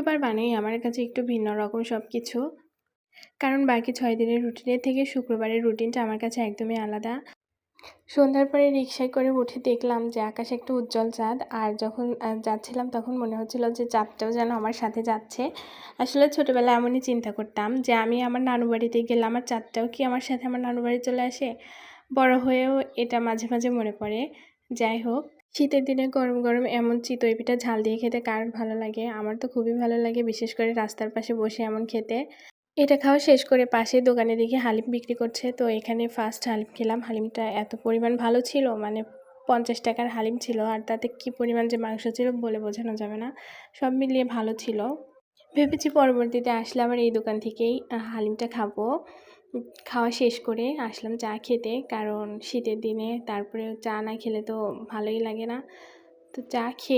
শুক্রবার মানেই আমার কাছে একটু ভিন্ন রকম সবকিছু। কারণ বাকি ৬ দিনের রুটিনের থেকে শুক্রবারের রুটিনটা আমার কাছে একদমই আলাদা। সন্ধ্যার পরে রিকশায় করে উঠে দেখলাম যে আকাশে একটা উজ্জ্বল চাঁদ। আর যখন যাচ্ছিলাম তখন মনে হচ্ছিল যে চাঁদটাও যেন আমার সাথে যাচ্ছে। আসলে ছোটোবেলায় এমনই চিন্তা করতাম যে আমি আমার নানু বাড়িতে গেলে আমার চাঁদটাও কি আমার সাথে আমার নানু বাড়ি চলে আসে? বড় হয়েও এটা মাঝে, মাঝে মনে পড়ে। যাই হোক, শীতের দিনে গরম, গরম এমন চিতই পিঠা ঝাল দিয়ে খেতে কার ভালো লাগে? আমার তো খুবই ভালো লাগে, বিশেষ করে রাস্তার পাশে বসে এমন খেতে। এটা খাওয়া শেষ করে পাশের দোকানে দেখি হালিম বিক্রি করছে। তো এখানে ফার্স্ট হালিম খেলাম। হালিমটা এত পরিমাণ ভালো ছিল, মানে ৳৫০ র হালিম ছিল। আর তাতে কি পরিমাণ যে মাংস ছিল বলে বোঝানো যাবে না। সব মিলিয়ে ভালো ছিল। ভেবেছি পরবর্তীতে আসলে আবার এই দোকান থেকেই হালিমটা খাবো। খাওয়া শেষ করে আসলাম চা খেতে। কারণ শীতের দিনে তারপরে চা না খেলে তো ভালোই লাগে না। তো চা খেয়ে